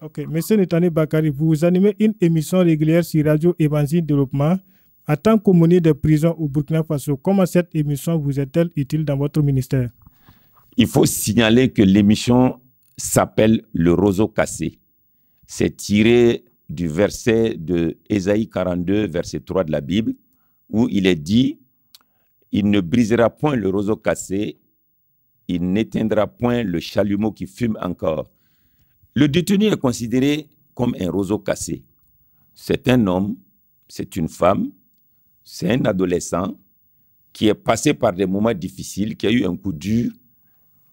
Ok, Monsieur Netane Bakari, vous animez une émission régulière sur Radio Évangile Développement. En tant qu'aumônier des prisons au Burkina Faso, comment cette émission vous est-elle utile dans votre ministère? Il faut signaler que l'émission s'appelle Le Roseau Cassé. C'est tiré du verset de Ésaïe 42, verset 3 de la Bible, où il est dit « Il ne brisera point le roseau cassé, il n'éteindra point le chalumeau qui fume encore. » Le détenu est considéré comme un roseau cassé. C'est un homme, c'est une femme, c'est un adolescent qui est passé par des moments difficiles, qui a eu un coup dur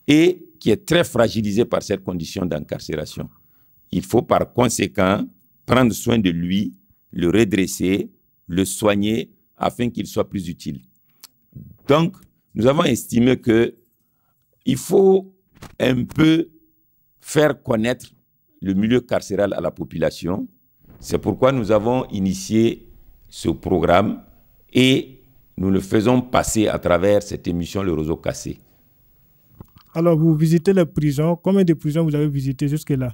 et qui est très fragilisé par cette condition d'incarcération. Il faut par conséquent prendre soin de lui, le redresser, le soigner afin qu'il soit plus utile. Donc, nous avons estimé qu'il faut un peu faire connaître le milieu carcéral à la population. C'est pourquoi nous avons initié ce programme et nous le faisons passer à travers cette émission Le Roseau Cassé. Alors, vous visitez les prisons. Combien de prisons vous avez visitées jusque-là?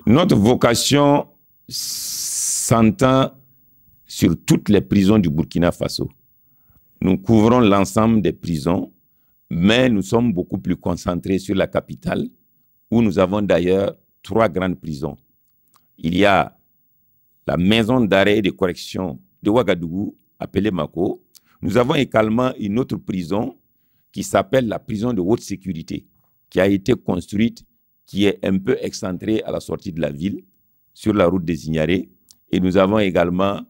Notre vocation s'entend sur toutes les prisons du Burkina Faso. Nous couvrons l'ensemble des prisons, mais nous sommes beaucoup plus concentrés sur la capitale, où nous avons d'ailleurs 3 grandes prisons. Il y a la maison d'arrêt et de correction de Ouagadougou, appelée Mako. Nous avons également une autre prison qui s'appelle la prison de haute sécurité, qui a été construite, qui est un peu excentrée à la sortie de la ville, sur la route des Ignarés. Et nous avons également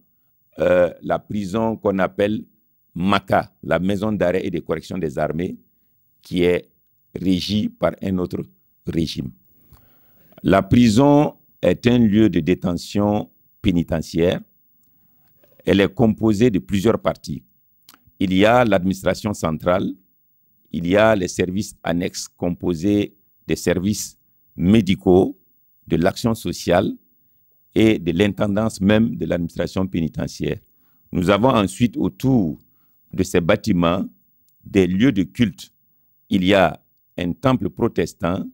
la prison qu'on appelle Maka, la maison d'arrêt et de correction des armées, qui est régie par un autre régime. La prison est un lieu de détention pénitentiaire. Elle est composée de plusieurs parties. Il y a l'administration centrale, il y a les services annexes composés des services médicaux, de l'action sociale et de l'intendance même de l'administration pénitentiaire. Nous avons ensuite autour de ces bâtiments des lieux de culte. Il y a un temple protestant,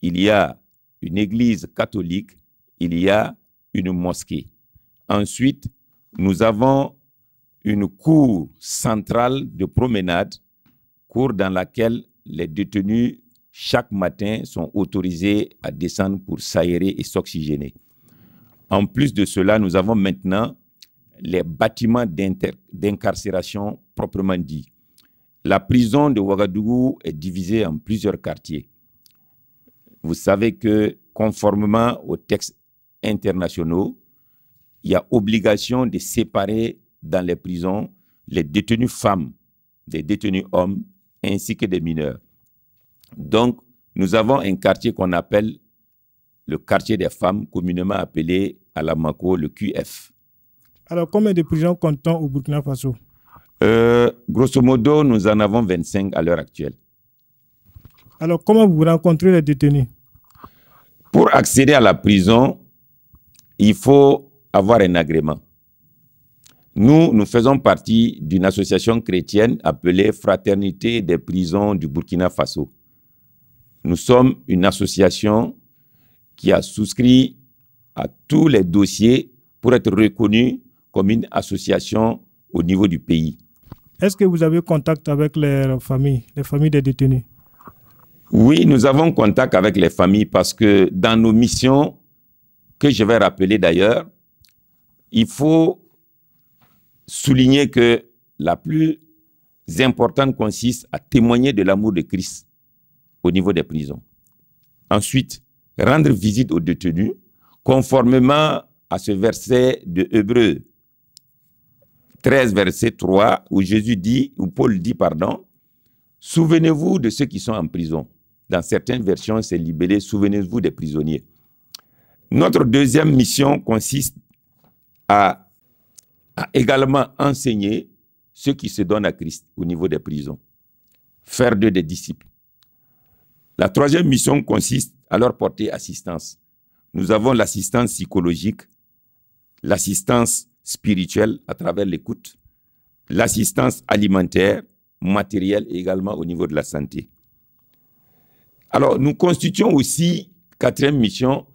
il y a une église catholique, il y a une mosquée. Ensuite, nous avons une cour centrale de promenade, cour dans laquelle les détenus, chaque matin, sont autorisés à descendre pour s'aérer et s'oxygéner. En plus de cela, nous avons maintenant les bâtiments d'incarcération proprement dits. La prison de Ouagadougou est divisée en plusieurs quartiers. Vous savez que, conformément aux textes internationaux, il y a obligation de séparer dans les prisons les détenus femmes, des détenus hommes, ainsi que des mineurs. Donc, nous avons un quartier qu'on appelle le quartier des femmes, communément appelé à la Mako le QF. Alors, combien de prisons comptons au Burkina Faso? Grosso modo, nous en avons 25 à l'heure actuelle. Alors, comment vous rencontrez les détenus? Pour accéder à la prison, il faut avoir un agrément. Nous faisons partie d'une association chrétienne appelée Fraternité des prisons du Burkina Faso. Nous sommes une association qui a souscrit à tous les dossiers pour être reconnue comme une association au niveau du pays. Est-ce que vous avez contact avec les familles des détenus? Oui, nous avons contact avec les familles parce que dans nos missions, que je vais rappeler d'ailleurs, il faut souligner que la plus importante consiste à témoigner de l'amour de Christ au niveau des prisons. Ensuite, rendre visite aux détenus, conformément à ce verset de Hébreux 13, verset 3, où Jésus dit, ou Paul dit, pardon, « Souvenez-vous de ceux qui sont en prison. » Dans certaines versions, c'est libellé « Souvenez-vous des prisonniers. » Notre deuxième mission consiste à également enseigner ceux qui se donnent à Christ au niveau des prisons. Faire d'eux des disciples. La troisième mission consiste à leur porter assistance. Nous avons l'assistance psychologique, l'assistance spirituelle à travers l'écoute, l'assistance alimentaire, matérielle et également au niveau de la santé. Alors, nous constituons aussi, quatrième mission,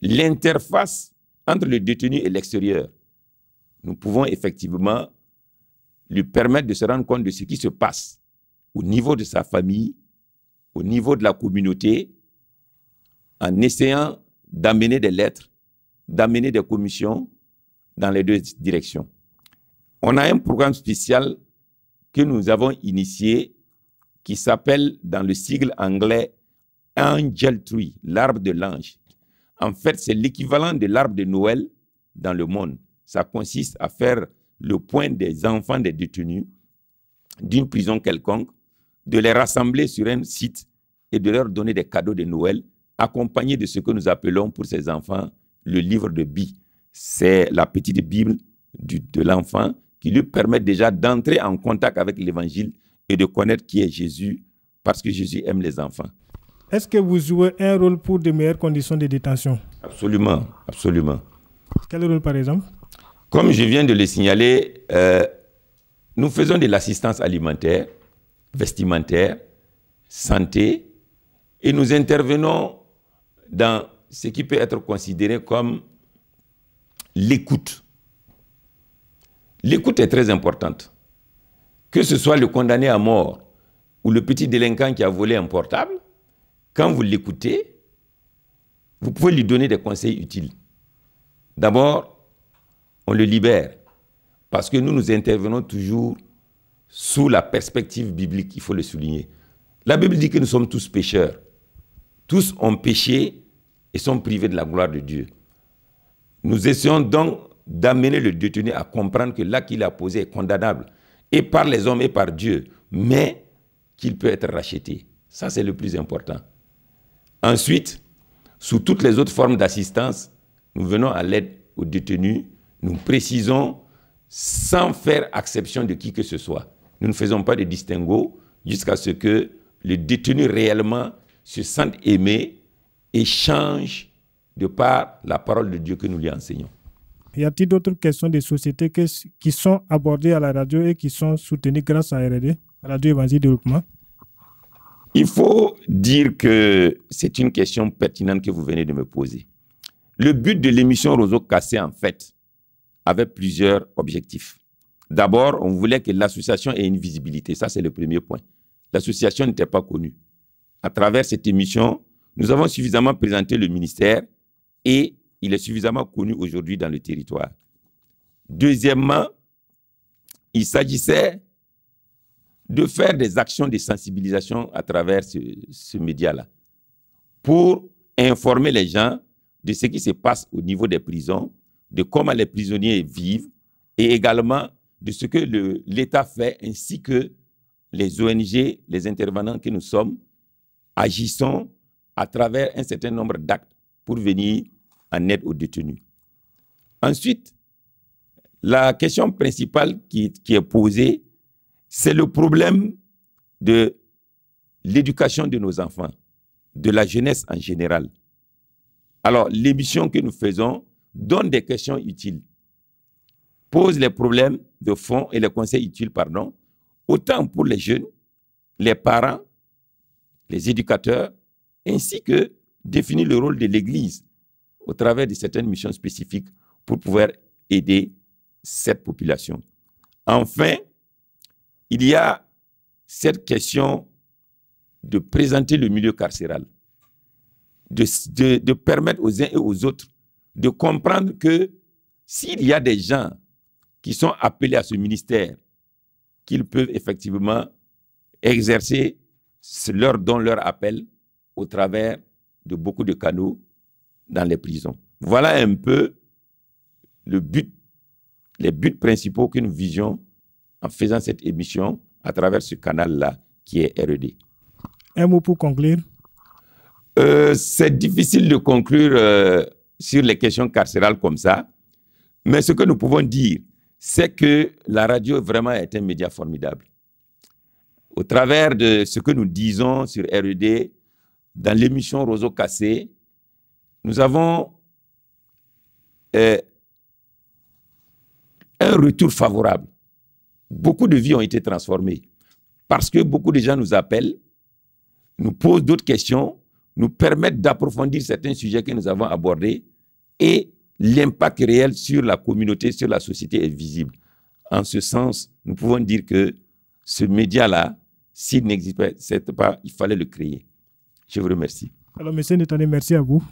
l'interface entre le détenu et l'extérieur. Nous pouvons effectivement lui permettre de se rendre compte de ce qui se passe au niveau de sa famille, au niveau de la communauté, en essayant d'amener des lettres, d'amener des commissions dans les deux directions. On a un programme spécial que nous avons initié qui s'appelle dans le sigle anglais Angel Tree, l'arbre de l'ange. En fait, c'est l'équivalent de l'arbre de Noël dans le monde. Ça consiste à faire le point des enfants des détenus d'une prison quelconque, de les rassembler sur un site et de leur donner des cadeaux de Noël, accompagnés de ce que nous appelons pour ces enfants le livre de Bi. C'est la petite Bible de l'enfant qui lui permet déjà d'entrer en contact avec l'Évangile et de connaître qui est Jésus, parce que Jésus aime les enfants. Est-ce que vous jouez un rôle pour de meilleures conditions de détention? Absolument, absolument. Quel rôle, par exemple? Comme je viens de le signaler, nous faisons de l'assistance alimentaire, vestimentaire, santé, et nous intervenons dans ce qui peut être considéré comme l'écoute. L'écoute est très importante. Que ce soit le condamné à mort ou le petit délinquant qui a volé un portable, quand vous l'écoutez, vous pouvez lui donner des conseils utiles. D'abord, on le libère parce que nous intervenons toujours sous la perspective biblique, il faut le souligner. La Bible dit que nous sommes tous pécheurs. Tous ont péché et sont privés de la gloire de Dieu. Nous essayons donc d'amener le détenu à comprendre que l'acte qu'il a posé est condamnable, et par les hommes et par Dieu, mais qu'il peut être racheté. Ça, c'est le plus important. Ensuite, sous toutes les autres formes d'assistance, nous venons à l'aide aux détenus, nous précisons sans faire exception de qui que ce soit. Nous ne faisons pas de distinguo jusqu'à ce que le détenu réellement se sente aimé et change de par la parole de Dieu que nous lui enseignons. Y a-t-il d'autres questions de société qui sont abordées à la radio et qui sont soutenues grâce à RD, Radio Évangile Développement? Il faut dire que c'est une question pertinente que vous venez de me poser. Le but de l'émission Roseau Cassé, en fait, avait plusieurs objectifs. D'abord, on voulait que l'association ait une visibilité. Ça, c'est le premier point. L'association n'était pas connue. À travers cette émission, nous avons suffisamment présenté le ministère et il est suffisamment connu aujourd'hui dans le territoire. Deuxièmement, il s'agissait de faire des actions de sensibilisation à travers ce média-là pour informer les gens de ce qui se passe au niveau des prisons, de comment les prisonniers vivent et également de ce que l'État fait ainsi que les ONG, les intervenants que nous sommes, agissons à travers un certain nombre d'actes pour venir en aide aux détenus. Ensuite, la question principale qui est posée, c'est le problème de l'éducation de nos enfants, de la jeunesse en général. Alors, l'émission que nous faisons donne des questions utiles, pose les problèmes de fond et les conseils utiles, pardon, autant pour les jeunes, les parents, les éducateurs, ainsi que définir le rôle de l'Église au travers de certaines missions spécifiques pour pouvoir aider cette population. Enfin, il y a cette question de présenter le milieu carcéral, de permettre aux uns et aux autres de comprendre que s'il y a des gens qui sont appelés à ce ministère, qu'ils peuvent effectivement exercer leur don, leur appel au travers de beaucoup de canaux dans les prisons. Voilà un peu les buts principaux que nous visions en faisant cette émission à travers ce canal-là qui est RED. Un mot pour conclure. C'est difficile de conclure sur les questions carcérales comme ça, mais ce que nous pouvons dire, c'est que la radio vraiment est un média formidable. Au travers de ce que nous disons sur RED, dans l'émission Roseau Cassé, nous avons un retour favorable. Beaucoup de vies ont été transformées parce que beaucoup de gens nous appellent, nous posent d'autres questions, nous permettent d'approfondir certains sujets que nous avons abordés et l'impact réel sur la communauté, sur la société est visible. En ce sens, nous pouvons dire que ce média-là, s'il n'existait pas, il fallait le créer. Je vous remercie. Alors, M. Netane, merci à vous.